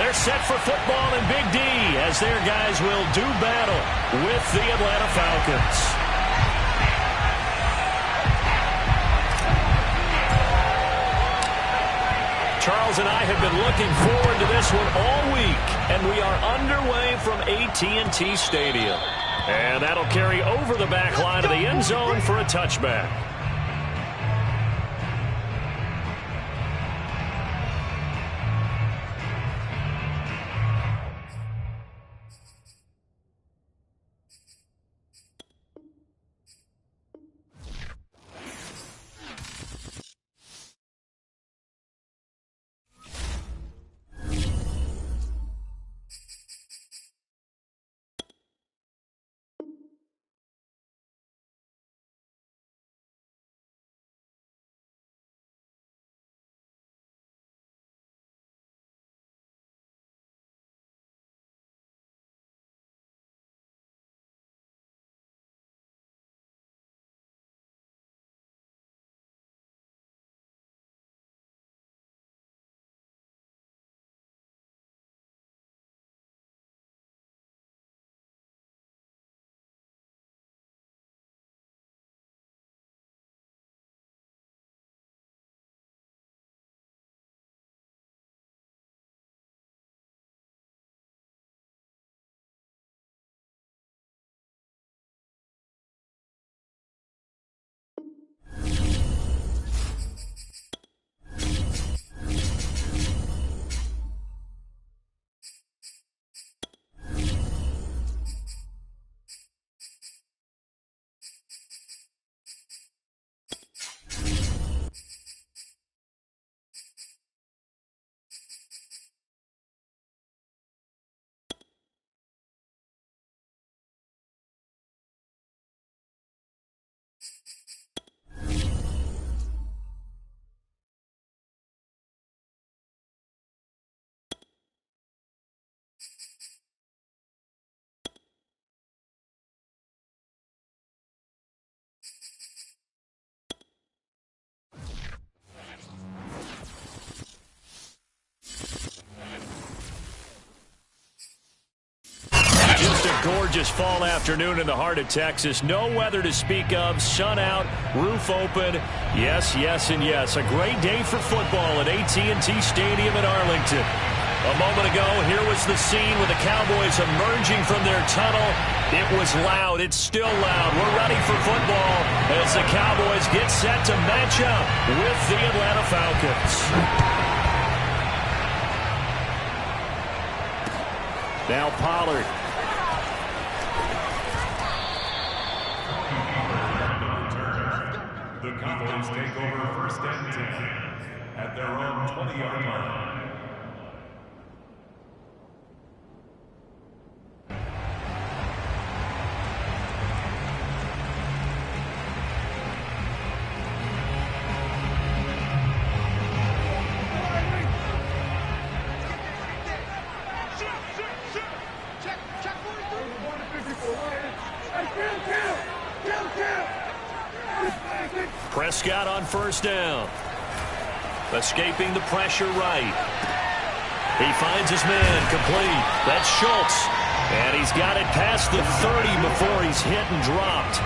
they're set for football in Big D as their guys will do battle with the Atlanta Falcons. Charles and I have been looking forward to this one all week, and we are underway from AT&T Stadium. And that'll carry over the back line of the end zone for a touchback. Gorgeous fall afternoon in the heart of Texas. No weather to speak of. Sun out, roof open. Yes, yes, and yes. A great day for football at AT&T Stadium in Arlington. A moment ago, here was the scene with the Cowboys emerging from their tunnel. It was loud. It's still loud. We're ready for football as the Cowboys get set to match up with the Atlanta Falcons. Now Pollard. The Cowboys take over first and 10 at their own 20-yard line. Prescott on first down. Escaping the pressure right. He finds his man complete. That's Schultz. And he's got it past the 30 before he's hit and dropped.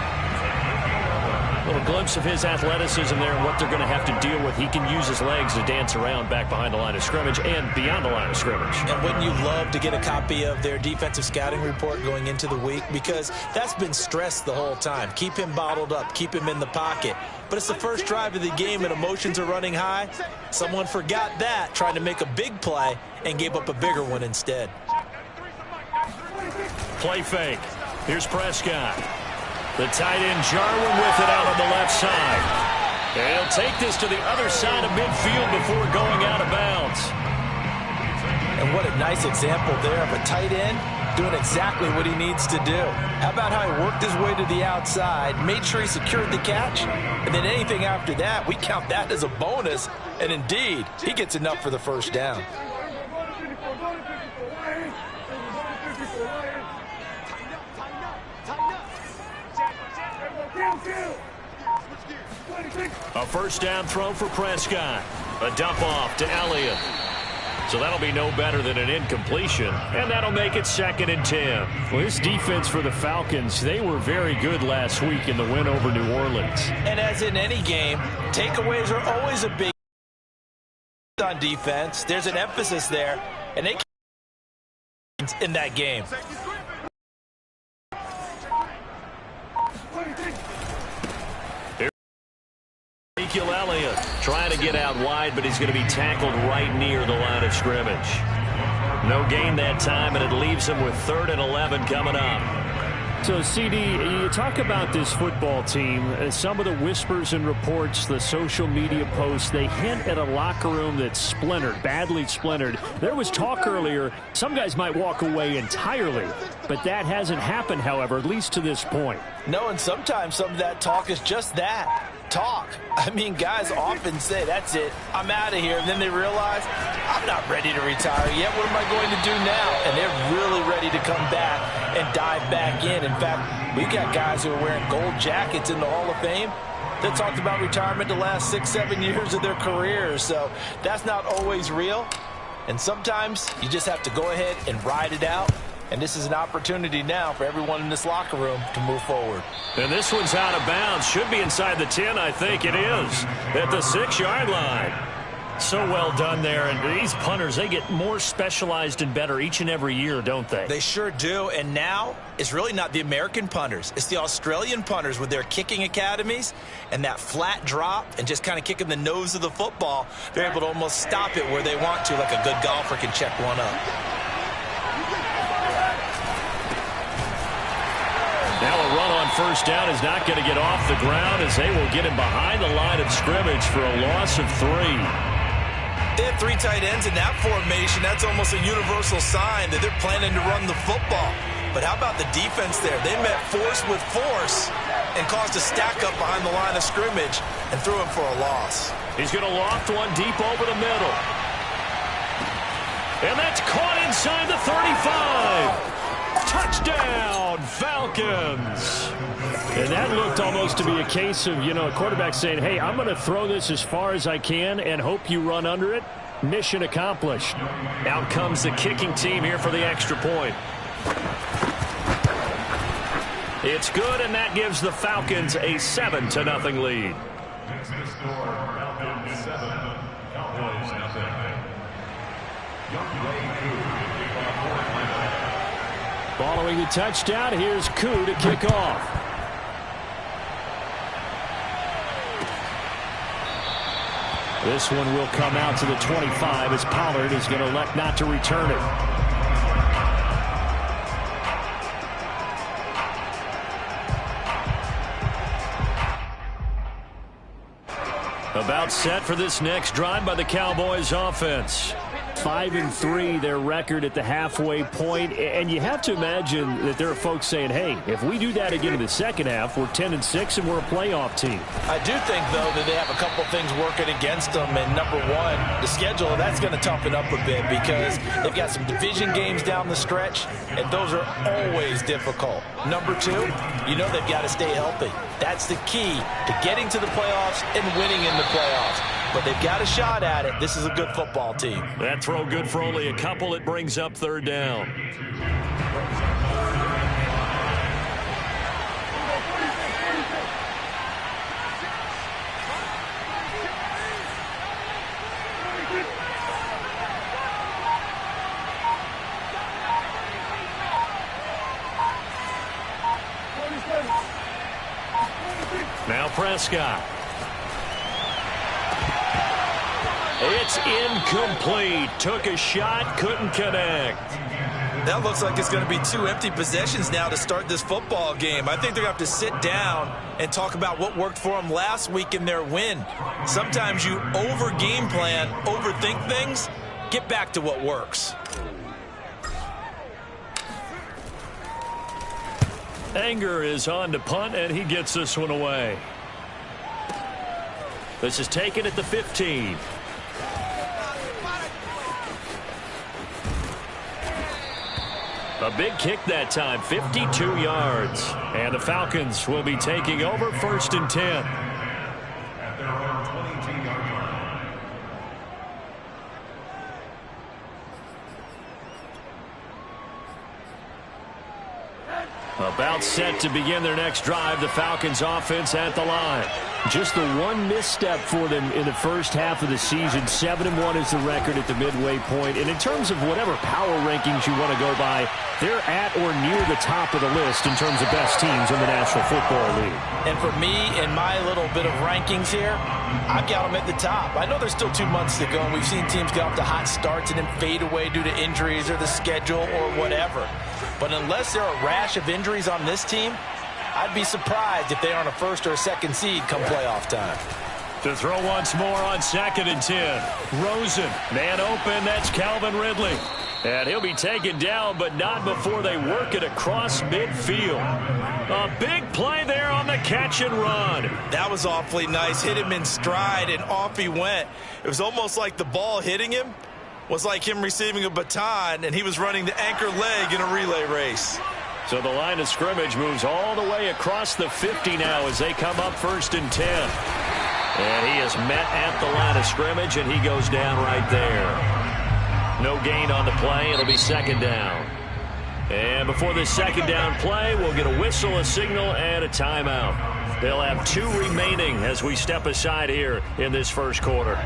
A little glimpse of his athleticism there and what they're going to have to deal with. He can use his legs to dance around back behind the line of scrimmage and beyond the line of scrimmage. And wouldn't you love to get a copy of their defensive scouting report going into the week? Because that's been stressed the whole time. Keep him bottled up. Keep him in the pocket. But it's the first drive of the game and emotions are running high. Someone forgot that, trying to make a big play, and gave up a bigger one instead. Play fake. Here's Prescott. The tight end Jarwin with it out on the left side. And he'll take this to the other side of midfield before going out of bounds. And what a nice example there of a tight end doing exactly what he needs to do. How about how he worked his way to the outside, made sure he secured the catch, and then anything after that, we count that as a bonus. And indeed, he gets enough for the first down. A first down throw for Prescott. A dump off to Elliott. So that'll be no better than an incompletion, and that'll make it 2nd and 10. Well, this defense for the Falcons, they were very good last week in the win over New Orleans. And as in any game, takeaways are always a big on defense. There's an emphasis there, and they can in that game. Elliott trying to get out wide, but he's going to be tackled right near the line of scrimmage. No gain that time, and it leaves him with 3rd and 11 coming up. So, CD, you talk about this football team, some of the whispers and reports, the social media posts, they hint at a locker room that's splintered, badly splintered. There was talk earlier, some guys might walk away entirely, but that hasn't happened, however, at least to this point. No, and sometimes some of that talk is just that. Talk. I mean, guys often say, that's it, I'm out of here. And then they realize, I'm not ready to retire yet. What am I going to do now? And they're really ready to come back and dive back in. In fact, we got guys who are wearing gold jackets in the Hall of Fame that talked about retirement the last 6-7 years of their careers. So that's not always real. And sometimes you just have to go ahead and ride it out. And this is an opportunity now for everyone in this locker room to move forward. And this one's out of bounds. Should be inside the 10, I think it is, at the 6-yard line. So well done there. And these punters, they get more specialized and better each and every year, don't they? They sure do. And now it's really not the American punters. It's the Australian punters with their kicking academies and that flat drop and just kind of kicking the nose of the football. They're able to almost stop it where they want to, like a good golfer can check one up. Now a run on 1st down is not going to get off the ground as they will get him behind the line of scrimmage for a loss of 3. They have 3 tight ends in that formation. That's almost a universal sign that they're planning to run the football. But how about the defense there? They met force with force and caused a stack up behind the line of scrimmage and threw him for a loss. He's going to loft one deep over the middle. And that's caught inside the 35. Touchdown, Falcons. And that looked almost to be a case of, a quarterback saying, hey, I'm going to throw this as far as I can and hope you run under it. Mission accomplished. Out comes the kicking team here for the extra point. It's good, and that gives the Falcons a 7-0 lead. Next to score, Falcons 7, Cowboys 0. Following the touchdown, here's Koo to kick off. This one will come out to the 25 as Pollard is going to elect not to return it. About set for this next drive by the Cowboys offense. 5-3 their record at the halfway point, and you have to imagine that there are folks saying, hey, if we do that again in the second half, we're 10-6 and we're a playoff team. I do think, though, that they have a couple things working against them, and number one, the schedule, that's going to toughen up a bit because they've got some division games down the stretch, and those are always difficult. Number two, they've got to stay healthy. That's the key to getting to the playoffs and winning in the playoffs. But they've got a shot at it. This is a good football team. That throw good for only a couple. It brings up 3rd down. Now Prescott. It's incomplete. Took a shot, couldn't connect. That looks like it's going to be 2 empty possessions now to start this football game. I think they're going to have to sit down and talk about what worked for them last week in their win. Sometimes you over-game plan, overthink things. Get back to what works. Anger is on to punt, and he gets this one away. This is taken at the 15. A big kick that time, 52 yards. And the Falcons will be taking over 1st and 10. At their own 22-yard line. About set to begin their next drive. The Falcons offense at the line. Just the one misstep for them in the first half of the season. 7-1 is the record at the midway point. And in terms of whatever power rankings you want to go by, they're at or near the top of the list in terms of best teams in the National Football League. And for me, in my little bit of rankings here, I've got them at the top. I know there's still 2 months to go, and we've seen teams get off to hot starts and then fade away due to injuries or the schedule or whatever. But unless there are a rash of injuries on this team, I'd be surprised if they aren't a first or a second seed come playoff time. To throw once more on 2nd and 10. Rosen, man open, that's Calvin Ridley. And he'll be taken down, but not before they work it across midfield. A big play there on the catch and run. That was awfully nice. Hit him in stride, and off he went. It was almost like the ball hitting him was like him receiving a baton, and he was running the anchor leg in a relay race. So the line of scrimmage moves all the way across the 50 now as they come up 1st and 10. And he is met at the line of scrimmage, and he goes down right there. No gain on the play. It'll be 2nd down. And before this 2nd down play, we'll get a whistle, a signal, and a timeout. They'll have 2 remaining as we step aside here in this first quarter.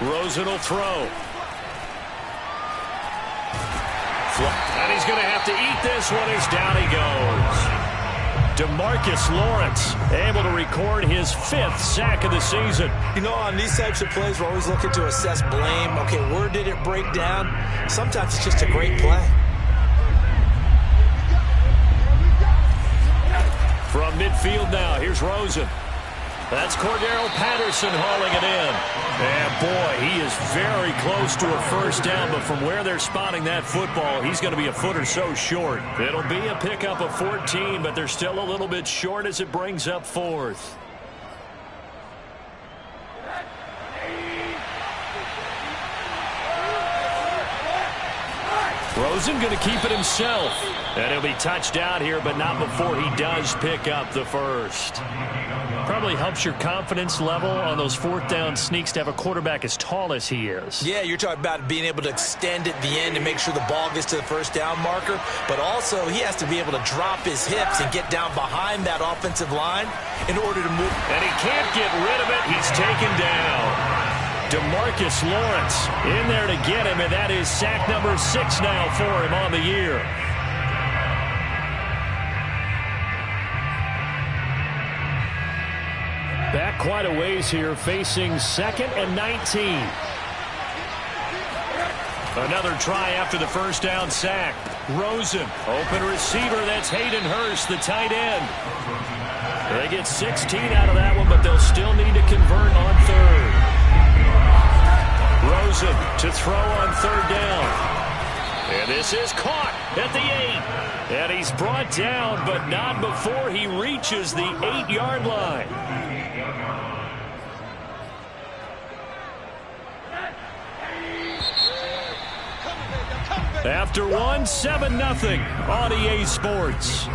Rosen will throw. And he's going to have to eat this one as down he goes. DeMarcus Lawrence able to record his 5th sack of the season. You know, on these types of plays, we're always looking to assess blame. Okay, where did it break down? Sometimes it's just a great play. From midfield now, here's Rosen. That's Cordero Patterson hauling it in. And, boy, he is very close to a first down, but from where they're spotting that football, he's going to be a foot or so short. It'll be a pickup of 14, but they're still a little bit short as it brings up 4th. Rosen going to keep it himself. And he'll be touched out here, but not before he does pick up the first. Probably helps your confidence level on those 4th down sneaks to have a quarterback as tall as he is. Yeah, you're talking about being able to extend at the end and make sure the ball gets to the first down marker. But also, he has to be able to drop his hips and get down behind that offensive line in order to move. And he can't get rid of it. He's taken down. DeMarcus Lawrence in there to get him, and that is sack number 6 now for him on the year. Back quite a ways here, facing 2nd and 19. Another try after the first down sack. Rosen, open receiver, that's Hayden Hurst, the tight end. They get 16 out of that one, but they'll still need to convert on 3rd. Rosen to throw on 3rd down. And this is caught at the 8. And he's brought down, but not before he reaches the 8-yard line. After one, 7-0 on EA Sports.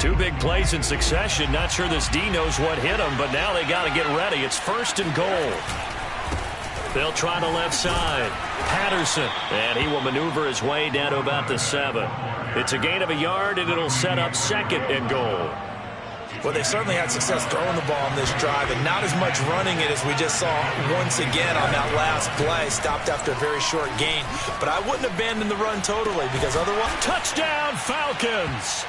Two big plays in succession. Not sure this D knows what hit him, but now they got to get ready. It's 1st and goal. They'll try the left side. Patterson, and he will maneuver his way down to about the 7. It's a gain of a yard, and it'll set up 2nd and goal. Well, they certainly had success throwing the ball on this drive, and not as much running it as we just saw once again on that last play. Stopped after a very short gain. But I wouldn't abandon the run totally, because otherwise... Touchdown, Falcons!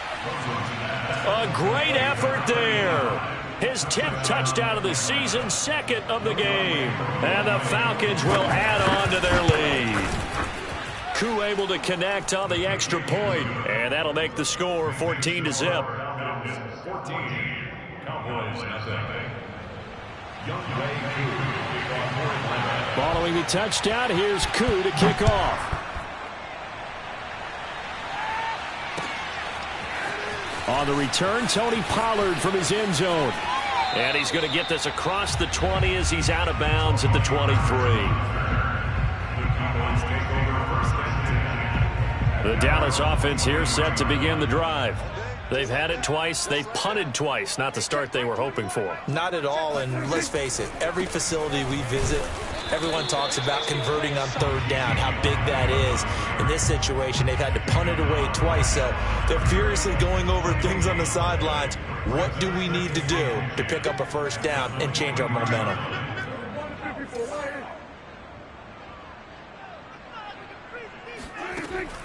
A great effort there. His 10th touchdown of the season, 2nd of the game. And the Falcons will add on to their lead. Koo able to connect on the extra point, and that'll make the score 14-0. 14, Cowboys nothing. Following the touchdown, here's Koo to kick off. On the return, Tony Pollard from his end zone. And he's going to get this across the 20 as he's out of bounds at the 23. The Dallas offense here set to begin the drive. They've had it twice. They've punted twice. Not the start they were hoping for. Not at all, and let's face it, every facility we visit, everyone talks about converting on third down, how big that is. In this situation, they've had to punt it away twice, so they're furiously going over things on the sidelines. What do we need to do to pick up a first down and change our momentum?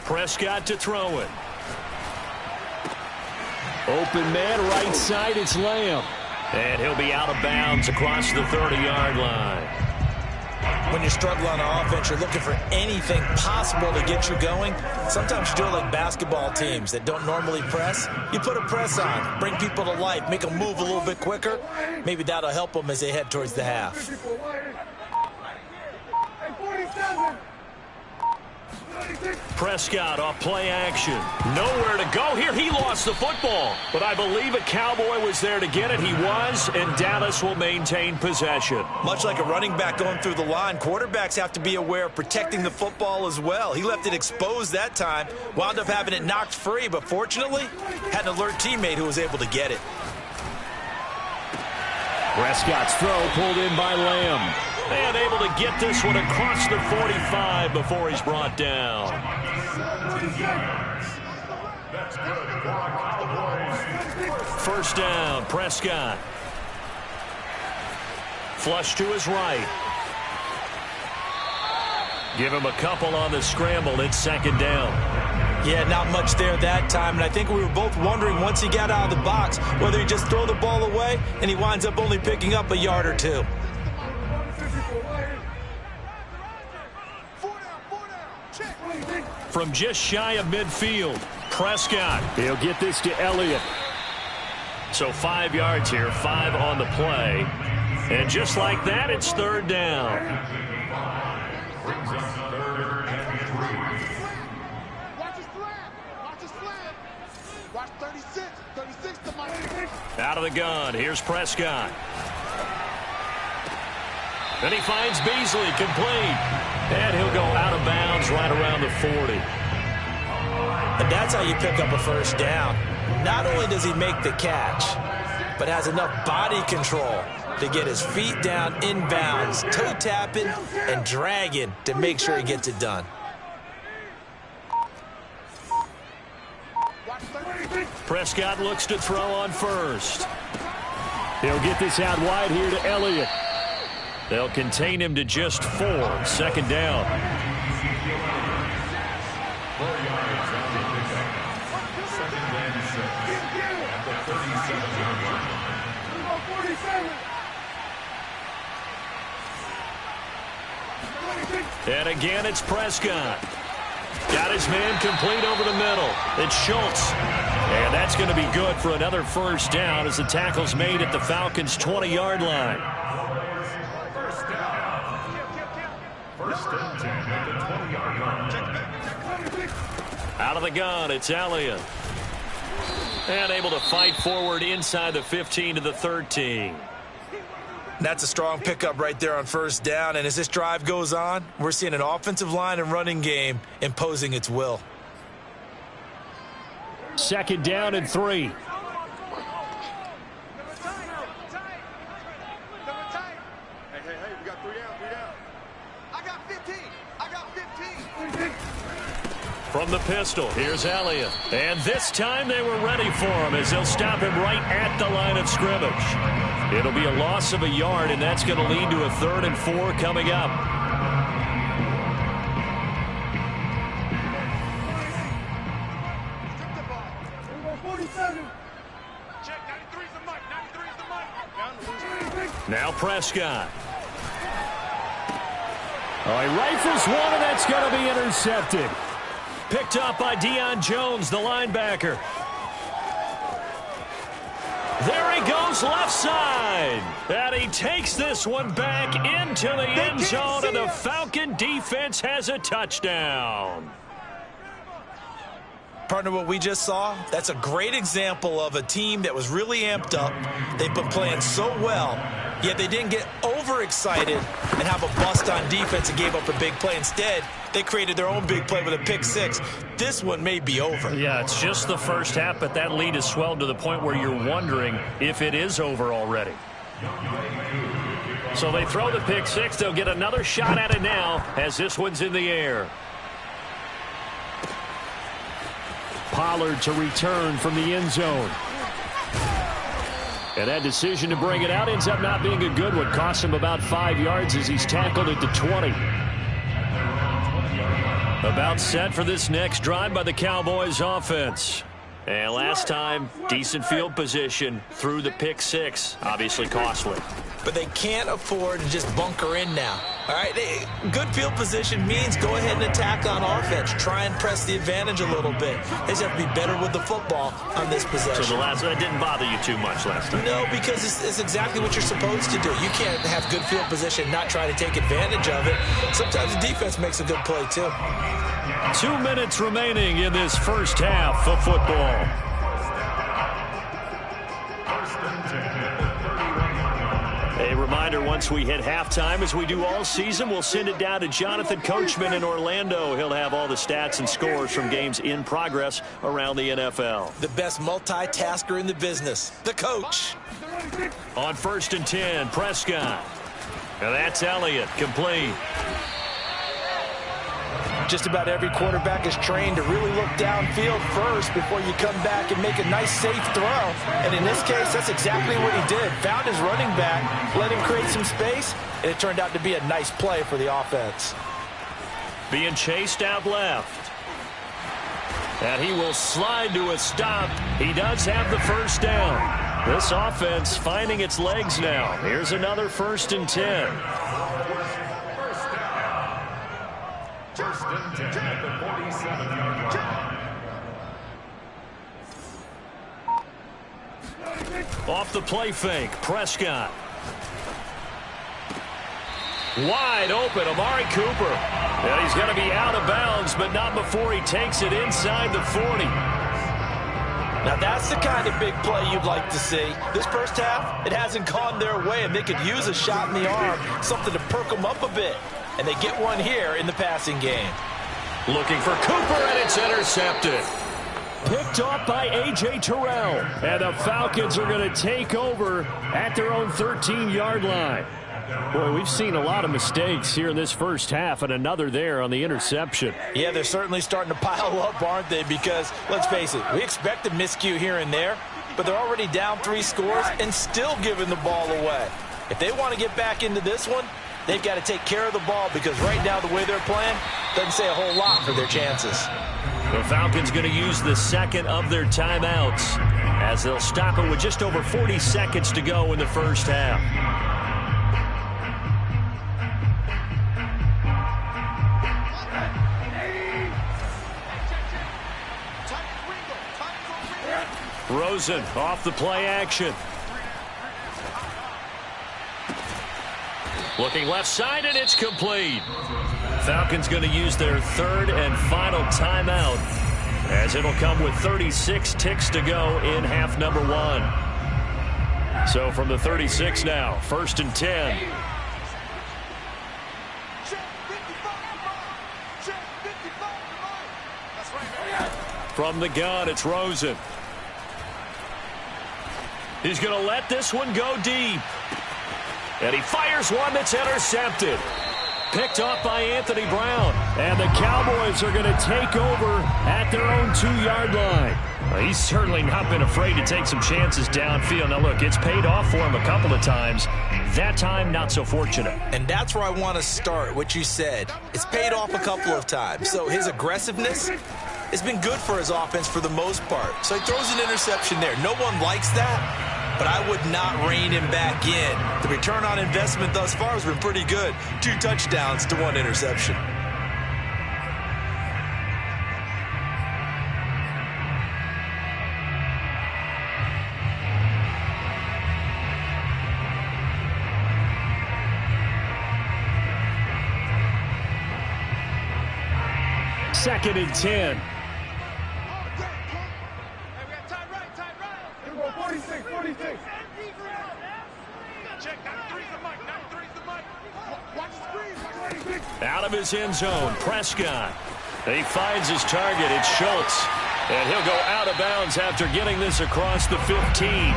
Prescott to throw it. Open man, right side, it's Lamb. And he'll be out of bounds across the 30-yard line. When you struggle on offense, you're looking for anything possible to get you going. Sometimes you do it like basketball teams that don't normally press. You put a press on, bring people to life, make them move a little bit quicker. Maybe that'll help them as they head towards the half. Prescott off play action. Nowhere to go here. He lost the football. But I believe a Cowboy was there to get it. He was, and Dallas will maintain possession. Much like a running back going through the line, quarterbacks have to be aware of protecting the football as well. He left it exposed that time, wound up having it knocked free, but fortunately, had an alert teammate who was able to get it. Prescott's throw pulled in by Lamb. And able to get this one across the 45 before he's brought down. First down, Prescott. Flush to his right. Give him a couple on the scramble. It's second down. Yeah, not much there that time, and I think we were both wondering once he got out of the box whether he'd just throw the ball away, and he winds up only picking up a yard or two. From just shy of midfield, Prescott. He'll get this to Elliott. So 5 yards here, 5 on the play. And just like that, it's third down. Out of the gun, here's Prescott. And he finds Beasley, complete. And he'll go out of bounds right around the 40. And that's how you pick up a first down. Not only does he make the catch, but has enough body control to get his feet down inbounds, toe tapping and dragging to make sure he gets it done. Prescott looks to throw on first. He'll get this out wide here to Elliott. They'll contain him to just 4. Second down. And again, it's Prescott. Got his man complete over the middle. It's Schultz. And that's going to be good for another first down as the tackle's made at the Falcons' 20-yard line. Out of the gun, it's Elliott. And able to fight forward inside the 15 to the 13. That's a strong pickup right there on first down. And as this drive goes on, we're seeing an offensive line and running game imposing its will. Second down and 3. From the pistol, here's Elliott. And this time they were ready for him as they'll stop him right at the line of scrimmage. It'll be a loss of a yard, and that's going to lead to a 3rd and 4 coming up. Now Prescott. All right, rifles one, and that's going to be intercepted. Picked up by Deion Jones, the linebacker. There he goes, left side. And he takes this one back into the end zone, and the Falcon defense has a touchdown. Partner, what we just saw, that's a great example of a team that was really amped up. They've been playing so well, yet they didn't get overexcited and have a bust on defense and gave up a big play. Instead, they created their own big play with a pick six. This one may be over. Yeah, it's just the first half, but that lead has swelled to the point where you're wondering if it is over already. So they throw the pick six. They'll get another shot at it now as this one's in the air. Pollard to return from the end zone. And that decision to bring it out ends up not being a good one. Costs him about 5 yards as he's tackled at the 20. About set for this next drive by the Cowboys offense. And last time, decent field position through the pick six. Obviously costly. But they can't afford to just bunker in now. All right, good field position means go ahead and attack on offense. Try and press the advantage a little bit. They just have to be better with the football on this possession. So that didn't bother you too much last time? No, because it's exactly what you're supposed to do. You can't have good field position, not try to take advantage of it. Sometimes the defense makes a good play, too. 2 minutes remaining in this first half of football. A reminder, once we hit halftime, as we do all season, we'll send it down to Jonathan Coachman in Orlando. He'll have all the stats and scores from games in progress around the NFL. The best multitasker in the business, the coach. On 1st and 10, Prescott. And that's Elliott, complete. Just about every quarterback is trained to really look downfield first before you come back and make a nice, safe throw. And in this case, that's exactly what he did. Found his running back, let him create some space, and it turned out to be a nice play for the offense. Being chased out left. And he will slide to a stop. He does have the first down. This offense finding its legs now. Here's another 1st and 10. First and 10 at the 47-yard line. Off the play fake, Prescott. Wide open, Amari Cooper. And he's going to be out of bounds, but not before he takes it inside the 40. Now that's the kind of big play you'd like to see. This first half, it hasn't gone their way, and they could use a shot in the arm, something to perk them up a bit. And they get one here in the passing game. Looking for Cooper, and it's intercepted. Picked off by A.J. Terrell. And the Falcons are going to take over at their own 13-yard line. Boy, we've seen a lot of mistakes here in this first half, and another there on the interception. Yeah, they're certainly starting to pile up, aren't they? Because, let's face it, we expect a miscue here and there, but they're already down 3 scores and still giving the ball away. If they want to get back into this one, they've got to take care of the ball, because right now the way they're playing doesn't say a whole lot for their chances. The Falcons going to use the second of their timeouts as they'll stop it with just over 40 seconds to go in the first half. Rosen off the play action. Looking left side, and it's complete. Falcons going to use their 3rd and final timeout, as it'll come with 36 ticks to go in half number 1. So from the 36 now, 1st and 10. From the gun, it's Rosen. He's going to let this one go deep. And he fires one that's intercepted. Picked off by Anthony Brown. And the Cowboys are going to take over at their own 2-yard line. Well, he's certainly not been afraid to take some chances downfield. Now, look, it's paid off for him a couple of times. That time, not so fortunate. And that's where I want to start, what you said. It's paid off a couple of times. So his aggressiveness has been good for his offense for the most part. So he throws an interception there. No one likes that. But I would not rein him back in. The return on investment thus far has been pretty good. 2 touchdowns to 1 interception. Second and 10. Out of his end zone, Prescott. He finds his target. It's Schultz. And he'll go out of bounds after getting this across the 15.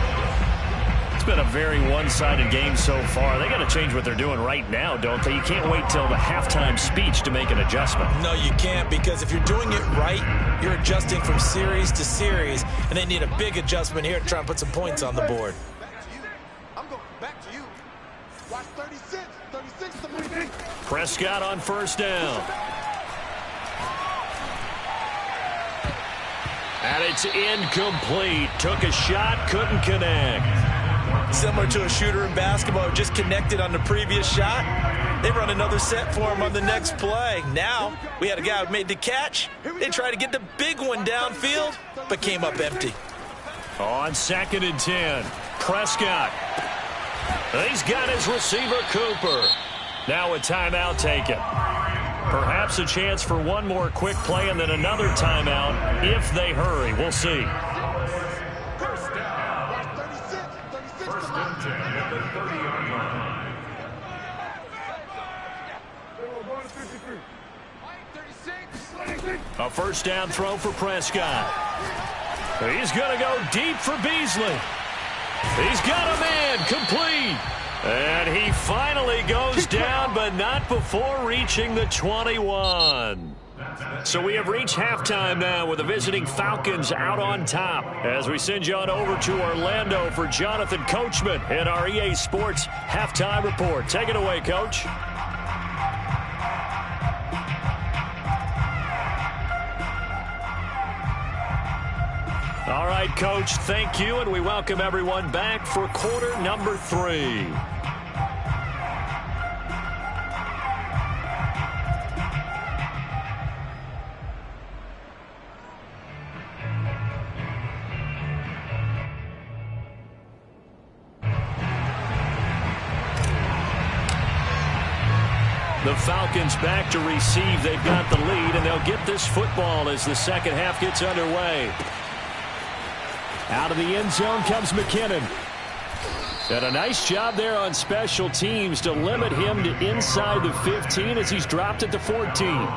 It's been a very one-sided game so far. They got to change what they're doing right now, don't they? You can't wait till the halftime speech to make an adjustment. No, you can't, because if you're doing it right, you're adjusting from series to series, and they need a big adjustment here to try and put some points on the board. I'm going back to you. Watch 36 to me. Prescott on first down. And it's incomplete. Took a shot, couldn't connect. Similar to a shooter in basketball who just connected on the previous shot. They run another set for him on the next play. Now, we had a guy who made the catch. They tried to get the big one downfield, but came up empty. On 2nd and 10, Prescott. He's got his receiver, Cooper. Now a timeout taken. Perhaps a chance for one more quick play and then another timeout if they hurry. We'll see. First down. First and 10 at the 30-yard line. A first down throw for Prescott. He's going to go deep for Beasley. He's got a man, complete. And he finally goes down, but not before reaching the 21. So we have reached halftime now with the visiting Falcons out on top. As we send you on over to Orlando for Jonathan Coachman in our EA Sports Halftime Report. Take it away, Coach. All right, Coach, thank you, and we welcome everyone back for quarter number 3. The Falcons back to receive. They've got the lead, and they'll get this football as the second half gets underway. Out of the end zone comes McKinnon. And a nice job there on special teams to limit him to inside the 15 as he's dropped it to 14.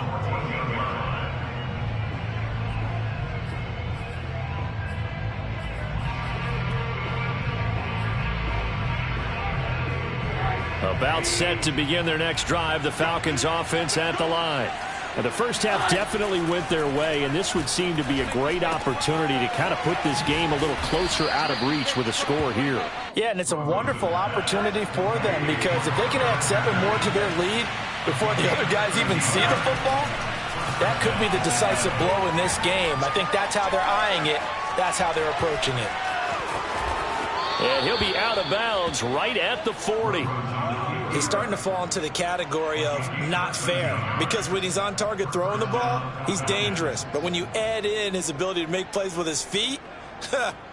About set to begin their next drive, the Falcons offense at the line. And the first half definitely went their way, and this would seem to be a great opportunity to kind of put this game a little closer out of reach with a score here. Yeah, and it's a wonderful opportunity for them, because if they can add 7 more to their lead before the other guys even see the football, that could be the decisive blow in this game. I think that's how they're eyeing it. That's how they're approaching it. And he'll be out of bounds right at the 40. He's starting to fall into the category of not fair, because when he's on target throwing the ball, he's dangerous. But when you add in his ability to make plays with his feet,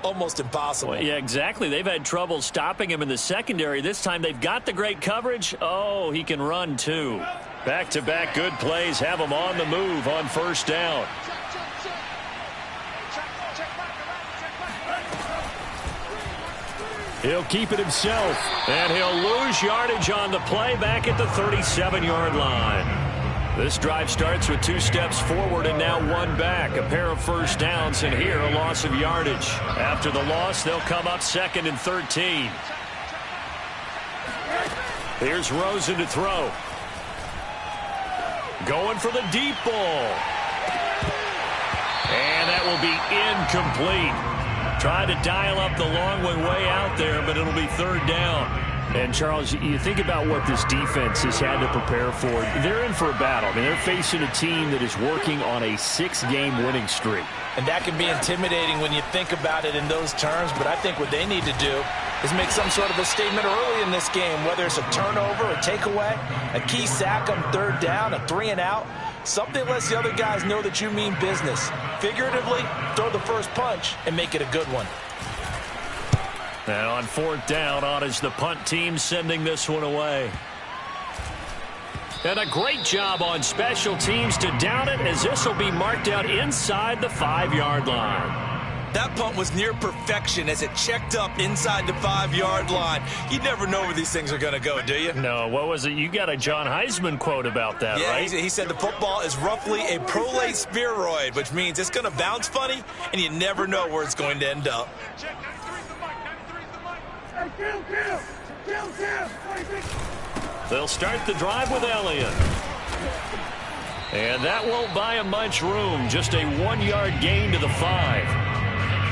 almost impossible. Well, yeah, exactly. They've had trouble stopping him in the secondary. This time they've got the great coverage. Oh, he can run too. Back-to-back good plays have him on the move on first down. He'll keep it himself, and he'll lose yardage on the play back at the 37-yard line. This drive starts with 2 steps forward and now 1 back. A pair of first downs, and here a loss of yardage. After the loss, they'll come up 2nd and 13. Here's Rosen to throw. Going for the deep ball. And that will be incomplete. Tried to dial up the long one way out there, but it'll be 3rd down. And, Charles, you think about what this defense has had to prepare for. They're in for a battle. I mean, they're facing a team that is working on a 6-game winning streak. And that can be intimidating when you think about it in those terms, but I think what they need to do is make some sort of a statement early in this game, whether it's a turnover, a takeaway, a key sack on 3rd down, a 3-and-out. Something lets the other guys know that you mean business. Figuratively, throw the first punch and make it a good one. And on 4th down, on is the punt team sending this one away. And a great job on special teams to down it, as this will be marked out inside the 5-yard line. That punt was near perfection as it checked up inside the 5-yard line. You never know where these things are going to go, do you? No, what was it? You got a John Heisman quote about that, yeah, right? He said the football is roughly a prolate spheroid, which means it's going to bounce funny, and you never know where it's going to end up. They'll start the drive with Elliott. And that won't buy him much room. Just a 1-yard gain to the 5.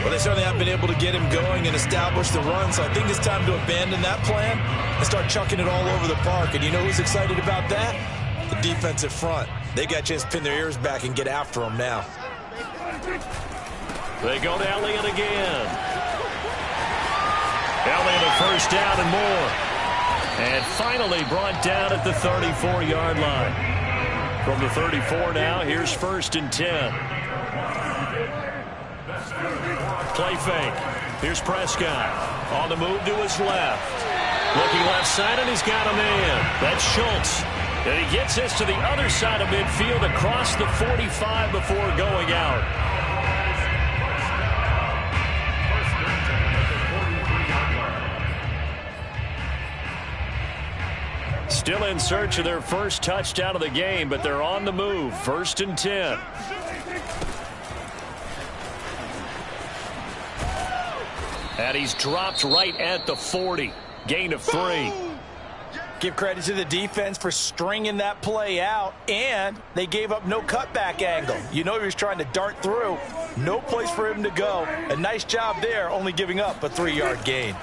Well, they certainly haven't been able to get him going and establish the run, so I think it's time to abandon that plan and start chucking it all over the park. And you know who's excited about that? The defensive front. They got a chance to pin their ears back and get after him now. They go to Elliott again. Elliott a first down and more. And finally brought down at the 34-yard line. From the 34 now, here's 1st and 10. Play fake. Here's Prescott. On the move to his left. Looking left side, and he's got a man. That's Schultz. And he gets this to the other side of midfield across the 45 before going out. Still in search of their first touchdown of the game, but they're on the move. 1st and 10. And he's dropped right at the 40. Gain of 3. Give credit to the defense for stringing that play out, and they gave up no cutback angle. You know he was trying to dart through. No place for him to go. A nice job there, only giving up a 3-yard gain.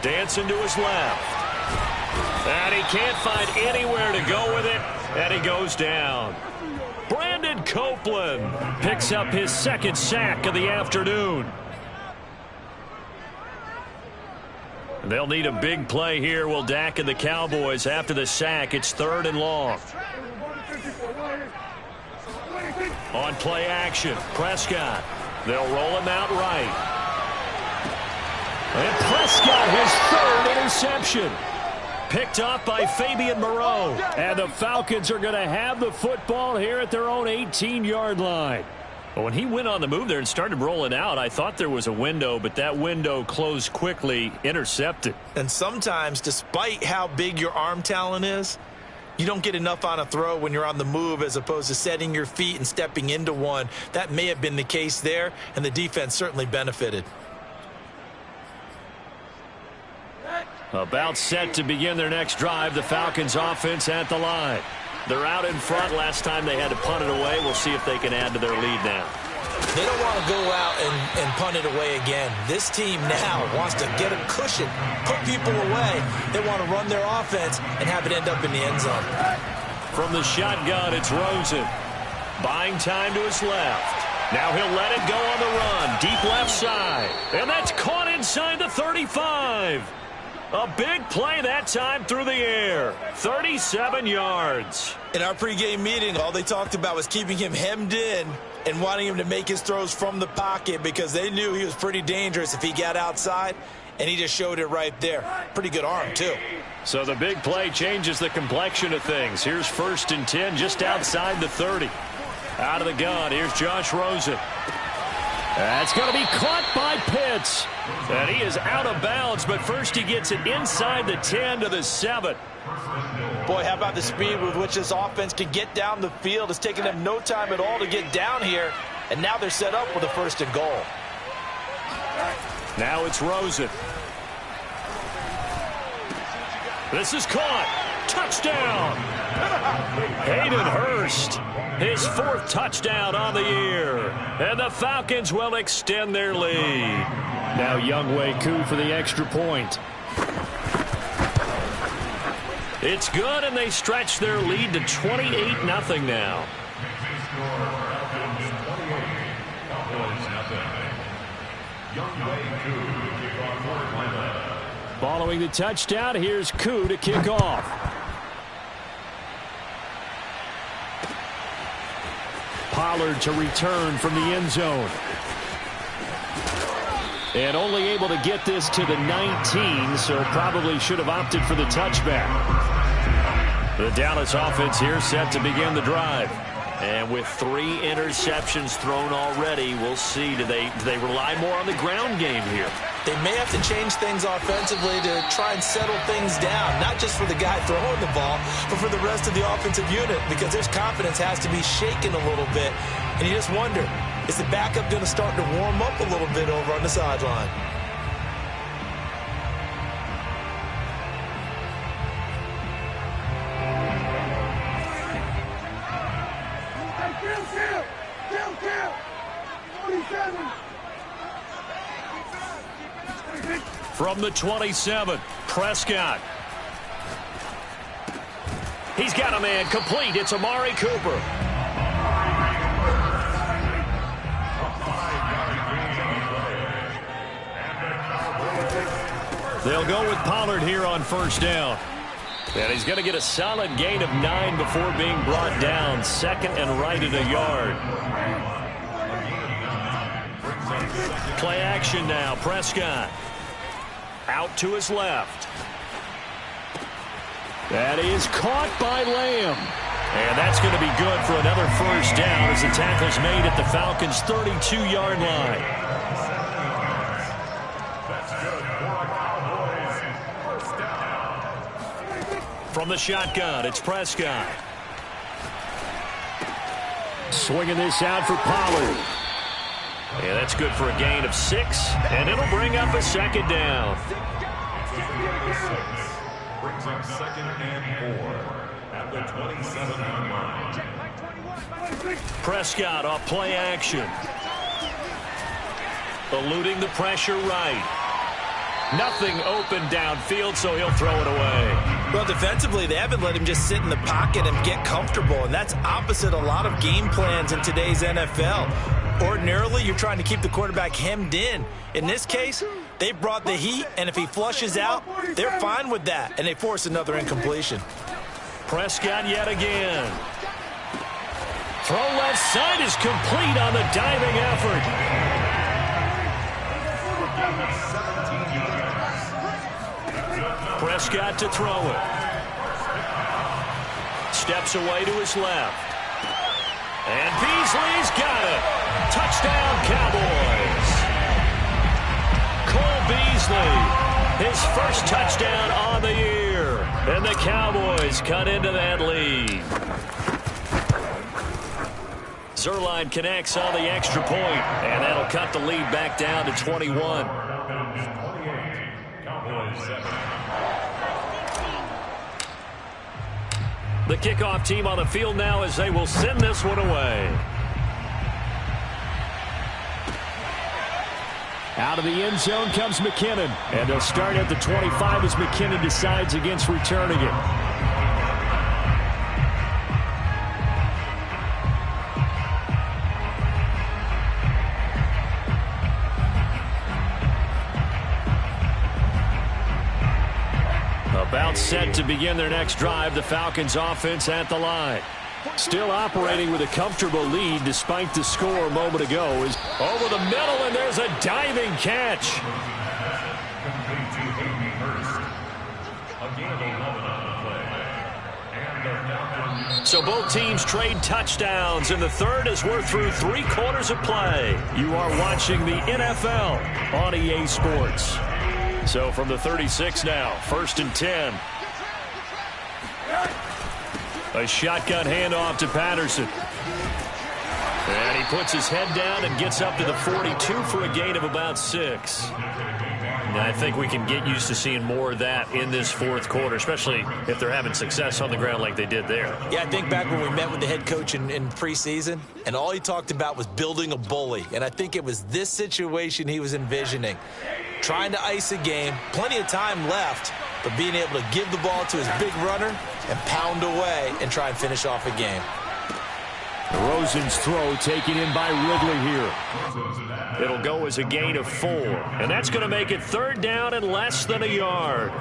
Dancing to his left. And he can't find anywhere to go with it, and he goes down. Brandon Copeland picks up his 2nd sack of the afternoon. They'll need a big play here, will Dak and the Cowboys. After the sack, it's 3rd and long. On play action, Prescott. They'll roll him out right. And Prescott, his 3rd interception. Picked off by Fabian Moreau. And the Falcons are going to have the football here at their own 18-yard line. Well, when he went on the move there and started rolling out, I thought there was a window, but that window closed quickly, intercepted. And sometimes, despite how big your arm talent is, you don't get enough on a throw when you're on the move as opposed to setting your feet and stepping into one. That may have been the case there, and the defense certainly benefited. About set to begin their next drive, the Falcons offense at the line. They're out in front. Last time they had to punt it away. We'll see if they can add to their lead now. They don't want to go out and punt it away again. This team now wants to get a cushion, put people away. They want to run their offense and have it end up in the end zone. From the shotgun, it's Rosen. Buying time to his left. Now he'll let it go on the run. Deep left side. And that's caught inside the 35. A big play that time through the air. 37 yards. In our pregame meeting, all they talked about was keeping him hemmed in and wanting him to make his throws from the pocket because they knew he was pretty dangerous if he got outside, and he just showed it right there. Pretty good arm, too. So the big play changes the complexion of things. Here's 1st and 10 just outside the 30. Out of the gun, here's Josh Rosen. That's going to be caught by Pitts. And he is out of bounds, but first he gets it inside the 10 to the 7. Boy, how about the speed with which this offense can get down the field? It's taken them no time at all to get down here, and now they're set up with a 1st and goal. Now it's Rosen. This is caught. Touchdown. Hayden Hurst. His 4th touchdown on the year. And the Falcons will extend their lead. Now Younghoe Koo for the extra point. It's good, and they stretch their lead to 28-0 now. Following the touchdown, here's Koo to kick off. Pollard to return from the end zone. And only able to get this to the 19, so probably should have opted for the touchback. The Dallas offense here set to begin the drive. And with 3 interceptions thrown already, we'll see. Do they rely more on the ground game here? They may have to change things offensively to try and settle things down, not just for the guy throwing the ball, but for the rest of the offensive unit, because their confidence has to be shaken a little bit. And you just wonder, is the backup going to start to warm up a little bit over on the sideline? From the 27, Prescott. He's got a man complete. It's Amari Cooper. They'll go with Pollard here on first down. And he's going to get a solid gain of 9 before being brought down. 2nd and right at a yard. Play action now. Prescott. Out to his left. That is caught by Lamb. And that's going to be good for another first down as the tackle's made at the Falcons' 32-yard line. From the shotgun, it's Prescott. Swinging this out for Pollard. Yeah, that's good for a gain of 6, and it'll bring up a 2nd down. Brings up 2nd and 4 at the 27-yard line. Prescott off play action. Eluding the pressure right. Nothing open downfield, so he'll throw it away. Well, defensively, they haven't let him just sit in the pocket and get comfortable, and that's opposite a lot of game plans in today's NFL. Ordinarily, you're trying to keep the quarterback hemmed in. In this case, they brought the heat, and if he flushes out, they're fine with that, and they force another incompletion. Prescott yet again. Throw left side is complete on the diving effort. Prescott to throw it. Steps away to his left. And Beasley's got it. Touchdown, Cowboys. Cole Beasley, his first touchdown on the year. And the Cowboys cut into that lead. Zerline connects on the extra point, and that'll cut the lead back down to 21. Cowboys 7. The kickoff team on the field now as they will send this one away. Out of the end zone comes McKinnon. And they'll start at the 25 as McKinnon decides against returning it. About set to begin their next drive, the Falcons offense at the line. Still operating with a comfortable lead despite the score a moment ago. Is over the middle, and there's a diving catch. So both teams trade touchdowns, and the third as we're through 3 quarters of play. You are watching the NFL on EA Sports. So from the 36 now, 1st and 10. A shotgun handoff to Patterson. And he puts his head down and gets up to the 42 for a gain of about 6. And I think we can get used to seeing more of that in this 4th quarter, especially if they're having success on the ground like they did there. Yeah, I think back when we met with the head coach in preseason, and all he talked about was building a bully. And I think it was this situation he was envisioning. Trying to ice a game, plenty of time left, but being able to give the ball to his big runner and pound away and try and finish off a game. Rosen's throw taken in by Ridley here. It'll go as a gain of 4, and that's going to make it 3rd down and less than a yard.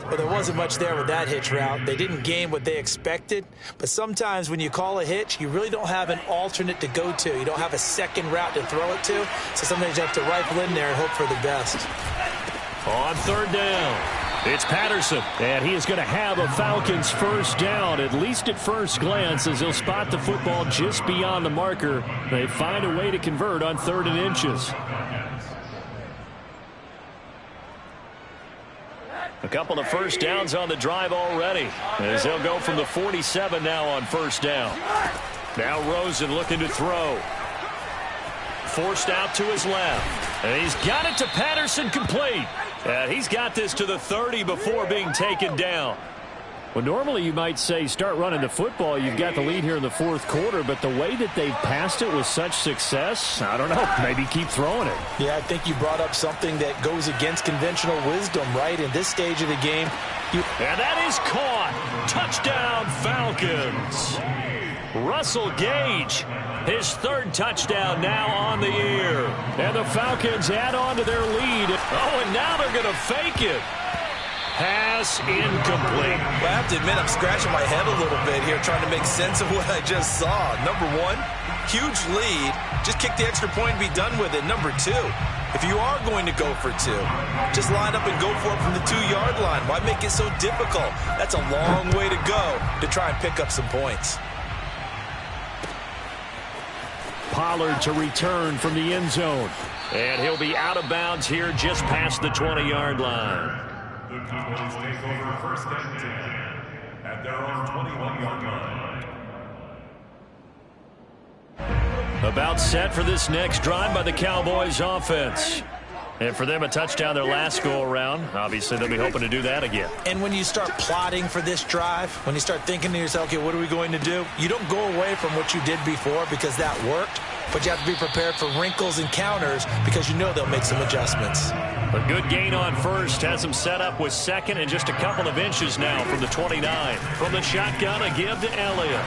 Well, there wasn't much there with that hitch route. They didn't gain what they expected, but sometimes when you call a hitch, you really don't have an alternate to go to. You don't have a second route to throw it to, so sometimes you have to rifle in there and hope for the best. On 3rd down, It's Patterson, and he is going to have a Falcons first down, at least at first glance, as he'll spot the football just beyond the marker. They find a way to convert on 3rd and inches. A couple of first downs on the drive already, as they'll go from the 47 now on first down. Now Rosen looking to throw. Forced out to his left. And he's got it to Patterson, complete. And he's got this to the 30 before being taken down. Well, normally you might say start running the football. You've got the lead here in the 4th quarter, but the way that they've passed it with such success, I don't know, maybe keep throwing it. Yeah, I think you brought up something that goes against conventional wisdom, right? In this stage of the game. And that is caught. Touchdown, Falcons. Russell Gage, his 3rd touchdown now on the year. And the Falcons add on to their lead. Oh, and now they're going to fake it. Pass incomplete. Well, I have to admit, I'm scratching my head a little bit here trying to make sense of what I just saw. Number 1, huge lead. Just kick the extra point and be done with it. Number 2, if you are going to go for 2, just line up and go for it from the 2-yard line. Why make it so difficult? That's a long way to go to try and pick up some points. Pollard to return from the end zone. And he'll be out of bounds here just past the 20-yard line. The Cowboys take over 1st and 10 at their own 21-yard line. About set for this next drive by the Cowboys offense. And for them, a touchdown their last go-around. Obviously, they'll be hoping to do that again. And when you start plotting for this drive, when you start thinking to yourself, okay, what are we going to do? You don't go away from what you did before because that worked, but you have to be prepared for wrinkles and counters because you know they'll make some adjustments. A good gain on first. Has them set up with 2nd and just a couple of inches now from the 29. From the shotgun, a give to Elliott.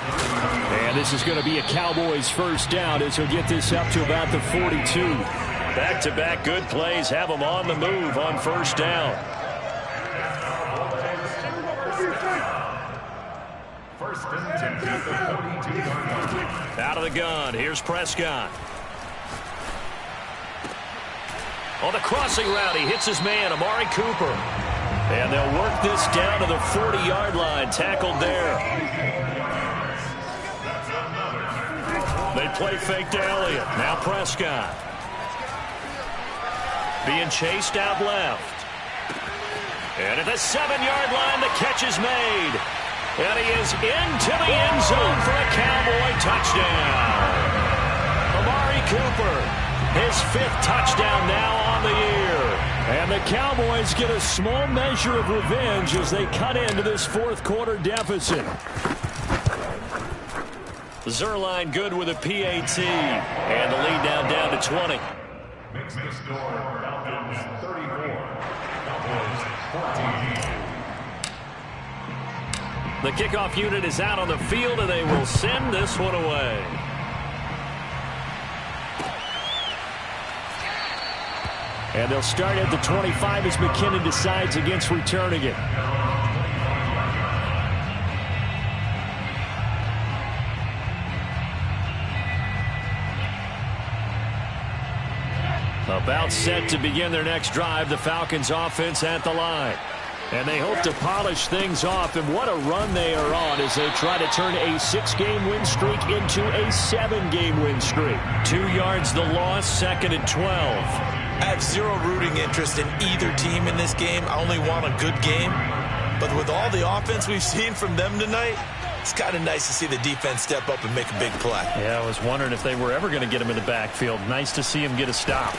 And this is going to be a Cowboys first down as he'll get this up to about the 42. Back-to-back good plays have them on the move on first down. 1st and 10 at the 42-yard line. Out of the gun, here's Prescott. On the crossing route, he hits his man, Amari Cooper. And they'll work this down to the 40-yard line, tackled there. They play fake to Elliott. Now Prescott. Being chased out left. And at the 7-yard line, the catch is made. And he is into the end zone for a Cowboy touchdown. Amari Cooper, his 5th touchdown now on the year. And the Cowboys get a small measure of revenge as they cut into this 4th quarter deficit. Zerline good with a PAT. And the lead now down to 20. Makes the score Falcons 34, Cowboys 14. The kickoff unit is out on the field, and they will send this one away. And they'll start at the 25 as McKinnon decides against returning it. About set to begin their next drive, the Falcons offense at the line. And they hope to polish things off, and what a run they are on as they try to turn a 6-game win streak into a 7-game win streak. 2 yards the loss, 2nd and 12. I have zero rooting interest in either team in this game. I only want a good game. But with all the offense we've seen from them tonight, it's kind of nice to see the defense step up and make a big play. Yeah, I was wondering if they were ever going to get him in the backfield. Nice to see him get a stop.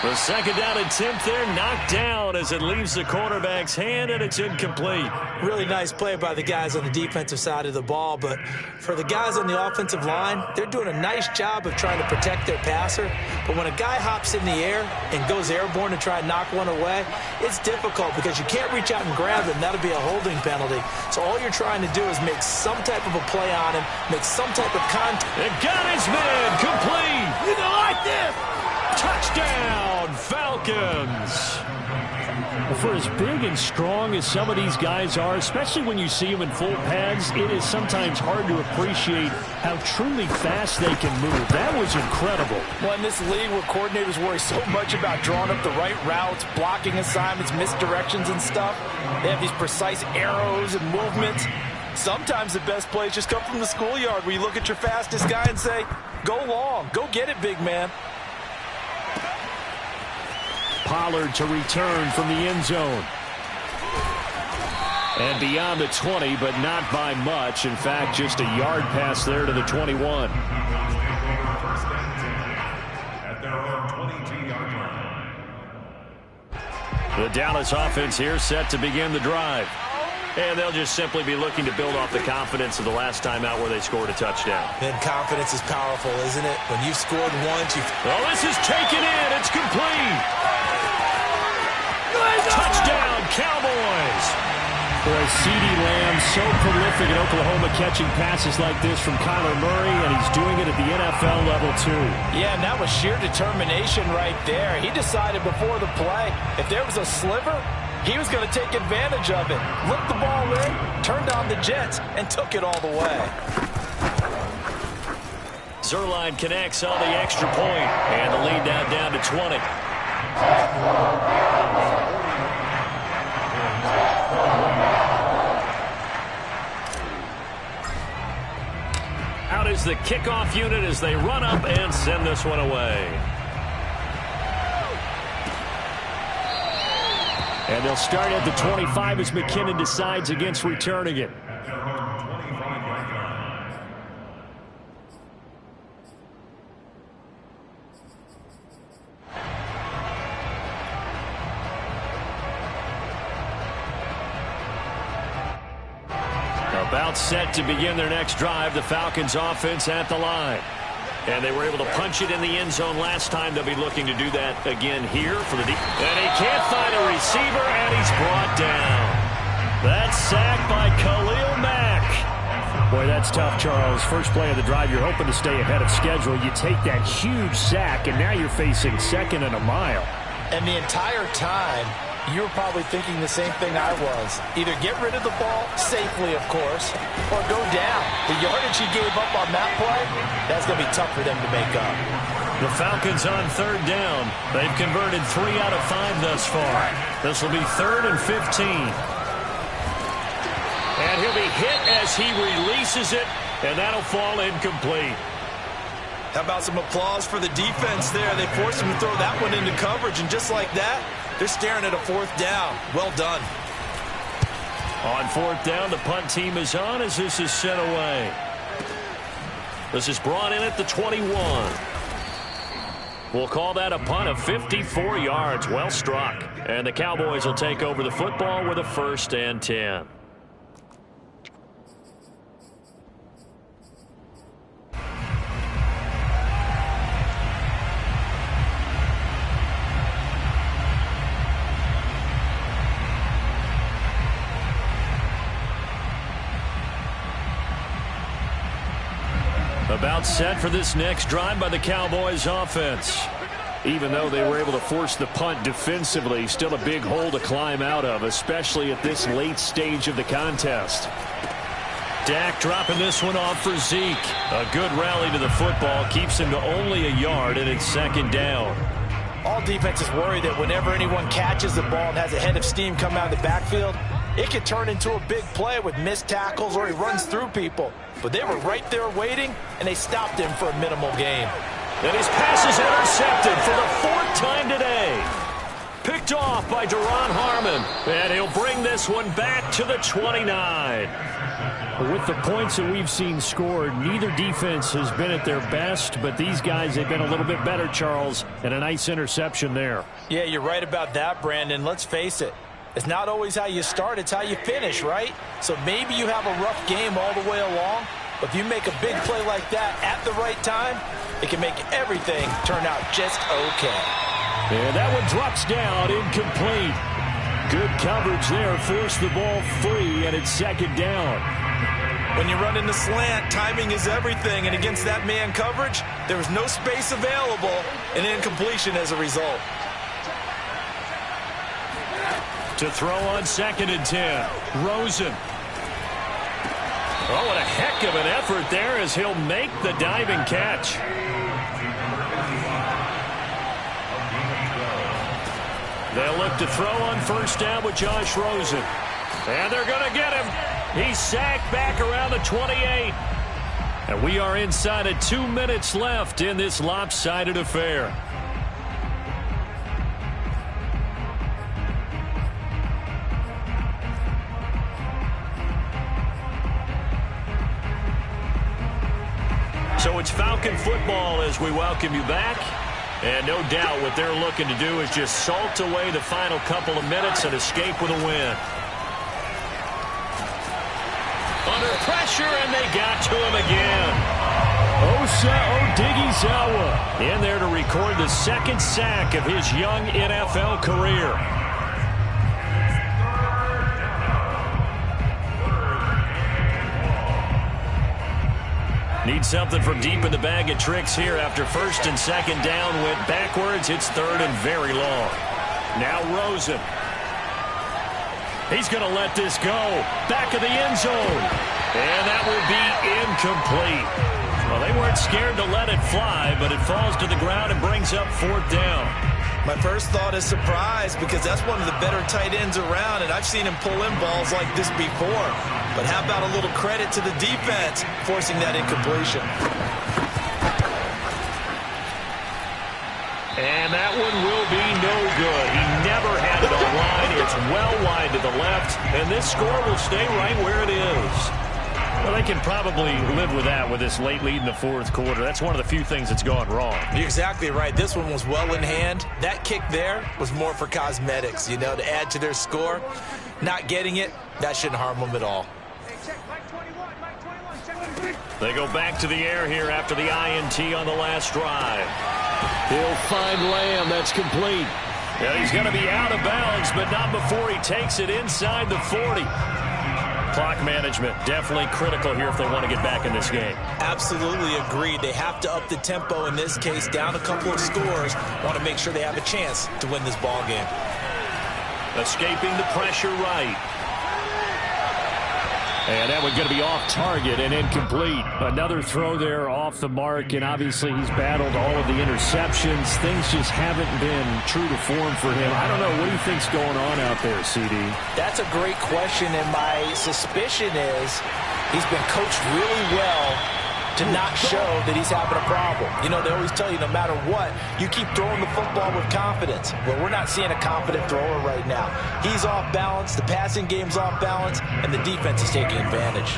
The 2nd down attempt there knocked down as it leaves the quarterback's hand, and it's incomplete. Really nice play by the guys on the defensive side of the ball, but for the guys on the offensive line, they're doing a nice job of trying to protect their passer. But when a guy hops in the air and goes airborne to try and knock one away, it's difficult because you can't reach out and grab him. That'll be a holding penalty. So all you're trying to do is make some type of a play on him, make some type of contact. It got his man complete. You know, like this. Touchdown, Falcons. For as big and strong as some of these guys are, especially when you see them in full pads, it is sometimes hard to appreciate how truly fast they can move. That was incredible. Well, in this league where coordinators worry so much about drawing up the right routes, blocking assignments, misdirections and stuff, they have these precise arrows and movements. Sometimes the best plays just come from the schoolyard where you look at your fastest guy and say, go long, go get it, big man. Pollard to return from the end zone. And beyond the 20, but not by much. In fact, just a yard pass there to the 21. At their own 22-yard line. The Dallas offense here set to begin the drive. And they'll just simply be looking to build off the confidence of the last time out where they scored a touchdown. And confidence is powerful, isn't it? When you've scored once, you've... Oh, this is taken in. It's complete. Touchdown, Cowboys. Boy, CeeDee Lamb so prolific in Oklahoma catching passes like this from Kyler Murray, and he's doing it at the NFL level too. Yeah, and that was sheer determination right there. He decided before the play, if there was a sliver, he was going to take advantage of it. Looked the ball in, turned on the jets, and took it all the way. Zerline connects on the extra point, and the lead now down to 20. Out is the kickoff unit as they run up and send this one away. And they'll start at the 25 as McKinnon decides against returning it. About set to begin their next drive, the Falcons offense at the line. And they were able to punch it in the end zone last time. They'll be looking to do that again here for the and he can't find a receiver, and he's brought down. That's sacked by Khalil Mack. Boy, that's tough, Charles. First play of the drive, you're hoping to stay ahead of schedule. You take that huge sack, and now you're facing second and a mile. And the entire time, you were probably thinking the same thing I was. Either get rid of the ball, safely of course, or go down. The yardage he gave up on that play, that's going to be tough for them to make up. The Falcons on third down. They've converted 3 out of 5 thus far. This will be 3rd and 15. And he'll be hit as he releases it, and that'll fall incomplete. How about some applause for the defense there? They forced him to throw that one into coverage, and just like that, they're staring at a 4th down. Well done. On 4th down, the punt team is on as this is sent away. This is brought in at the 21. We'll call that a punt of 54 yards. Well struck. And the Cowboys will take over the football with a 1st and 10. About set for this next drive by the Cowboys offense. Even though they were able to force the punt defensively, still a big hole to climb out of, especially at this late stage of the contest. Dak dropping this one off for Zeke. A good rally to the football keeps him to only a yard, and it's 2nd down. All defenses worry that whenever anyone catches the ball and has a head of steam come out of the backfield, it could turn into a big play with missed tackles or he runs through people. But they were right there waiting, and they stopped him for a minimal gain. And his pass is intercepted for the 4th time today. Picked off by Duron Harmon. And he'll bring this one back to the 29. With the points that we've seen scored, neither defense has been at their best, but these guys have been a little bit better, Charles, and a nice interception there. Yeah, you're right about that, Brandon. Let's face it. It's not always how you start, it's how you finish, right? So maybe you have a rough game all the way along, but if you make a big play like that at the right time, it can make everything turn out just okay. And that one drops down, incomplete. Good coverage there, forced the ball free, and it's 2nd down. When you run in the slant, timing is everything, and against that man coverage, there was no space available, and incompletion as a result. To throw on 2nd and 10. Rosen. Oh, what a heck of an effort there as he'll make the diving catch. They'll look to throw on 1st down with Josh Rosen. And they're going to get him. He's sacked back around the 28. And we are inside of 2 minutes left in this lopsided affair. So it's Falcon football as we welcome you back. And no doubt what they're looking to do is just salt away the final couple of minutes and escape with a win. Under pressure, and they got to him again. Osa Odighizuwa in there to record the 2nd sack of his young NFL career. Need something from deep in the bag of tricks here after 1st and 2nd down went backwards. It's 3rd and very long. Now Rosen. He's going to let this go. Back of the end zone. And that will be incomplete. Well, they weren't scared to let it fly, but it falls to the ground and brings up 4th down. My first thought is surprise because that's one of the better tight ends around, and I've seen him pull in balls like this before. But how about a little credit to the defense forcing that incompletion? And that one will be no good. He never had it online. It's well wide to the left, and this score will stay right where it is. Well, they can probably live with that with this late lead in the 4th quarter. That's one of the few things that's gone wrong. You're exactly right. This one was well in hand. That kick there was more for cosmetics, you know, to add to their score. Not getting it, that shouldn't harm them at all. They go back to the air here after the INT on the last drive. He'll find Lamb. That's complete. Yeah, he's going to be out of bounds, but not before he takes it inside the 40. Clock management definitely critical here if they want to get back in this game. Absolutely agreed. They have to up the tempo in this case, down a couple of scores. Want to make sure they have a chance to win this ball game. Escaping the pressure right. And that one's going to be off target and incomplete. Another throw there off the mark, and obviously he's battled all of the interceptions. Things just haven't been true to form for him. I don't know. What do you think's going on out there, CD? That's a great question, and my suspicion is he's been coached really well to not show that he's having a problem. You know, they always tell you no matter what, you keep throwing the football with confidence. Well, we're not seeing a confident thrower right now. He's off balance, the passing game's off balance, and the defense is taking advantage.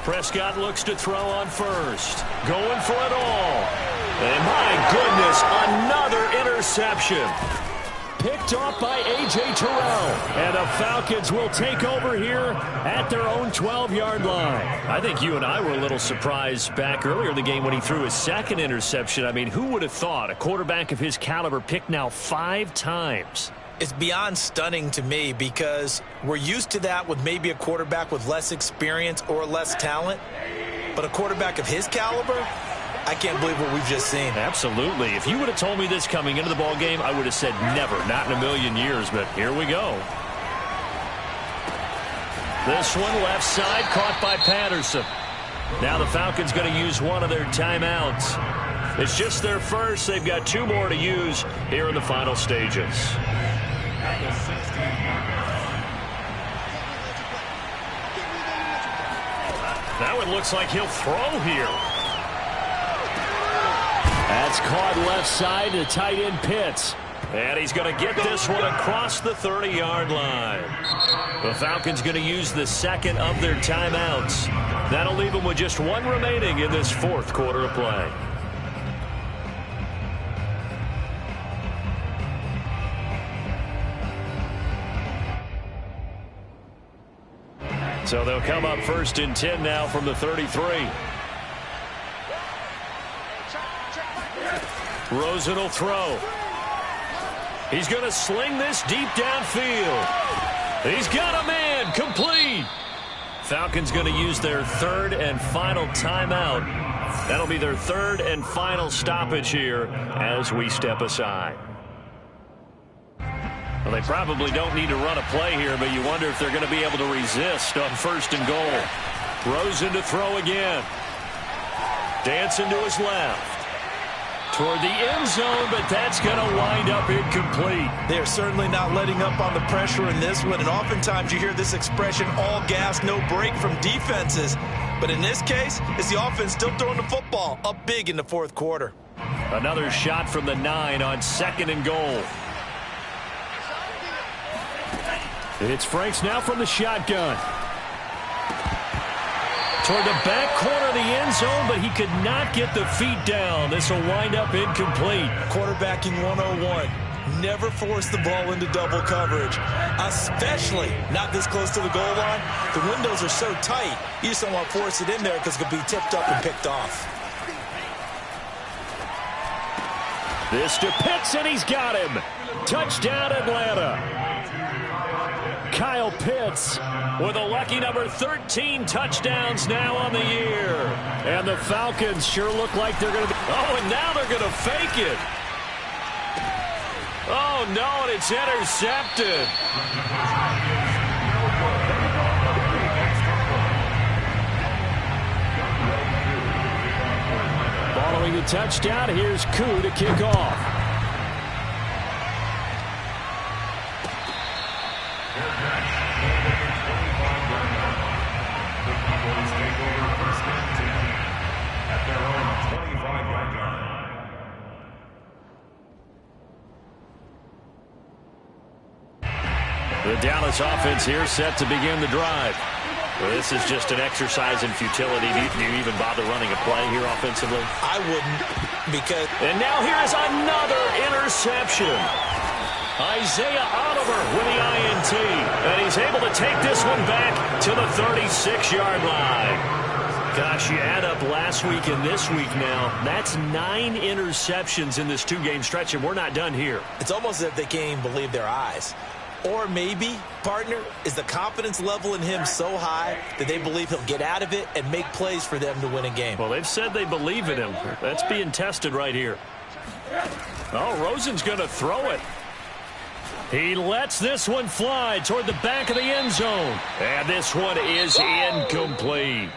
Prescott looks to throw on 1st. Going for it all. And my goodness, another interception. Picked off by A.J. Terrell. And the Falcons will take over here at their own 12-yard line. I think you and I were a little surprised back earlier in the game when he threw his 2nd interception. I mean, who would have thought a quarterback of his caliber picked now 5 times? It's beyond stunning to me because we're used to that with maybe a quarterback with less experience or less talent. But a quarterback of his caliber, I can't believe what we've just seen. Absolutely. If you would have told me this coming into the ball game, I would have said never, not in a million years, but here we go. This one left side caught by Patterson. Now the Falcons going to use one of their timeouts. It's just their first. They've got 2 more to use here in the final stages. That one looks like he'll throw here. That's caught left side to tight end Pitts. And he's going to get this one across the 30-yard line. The Falcons going to use the 2nd of their timeouts. That'll leave them with just 1 remaining in this 4th quarter of play. So they'll come up 1st and 10 now from the 33. Rosen will throw. He's going to sling this deep downfield. He's got a man. Complete. Falcons going to use their 3rd and final timeout That'll be their third and final stoppage here as we step aside. Well, they probably don't need to run a play here, but you wonder if they're going to be able to resist on 1st and goal. Rosen to throw again. Dancing to his left. Toward the end zone, but that's going to wind up incomplete. They're certainly not letting up on the pressure in this one, and oftentimes you hear this expression, all gas, no break from defenses. But in this case, it's the offense still throwing the football up big in the 4th quarter. Another shot from the 9 on 2nd and goal. It's Franks now from the shotgun. Toward the back corner of the end zone, but he could not get the feet down. This will wind up incomplete. Quarterbacking 101. Never force the ball into double coverage, especially not this close to the goal line. The windows are so tight, you just don't want to force it in there because it could be tipped up and picked off. This to Pitts, and he's got him. Touchdown, Atlanta. Kyle Pitts with a lucky number 13 touchdowns now on the year. And the Falcons sure look like they're going to be... Oh, and now they're going to fake it. Oh, no, and it's intercepted. Following the touchdown, here's Koo to kick off. The Dallas offense here set to begin the drive. Well, this is just an exercise in futility. Do you even bother running a play here offensively? I wouldn't, because... And now here is another interception. Isaiah Oliver with the INT. And he's able to take this one back to the 36-yard line. Gosh, you add up last week and this week now. That's 9 interceptions in this 2-game stretch, and we're not done here. It's almost as if they can't even believe their eyes. Or maybe, partner, is the confidence level in him so high that they believe he'll get out of it and make plays for them to win a game. Well, they've said they believe in him. That's being tested right here. Oh, Rosen's going to throw it. He lets this one fly toward the back of the end zone. And this one is incomplete.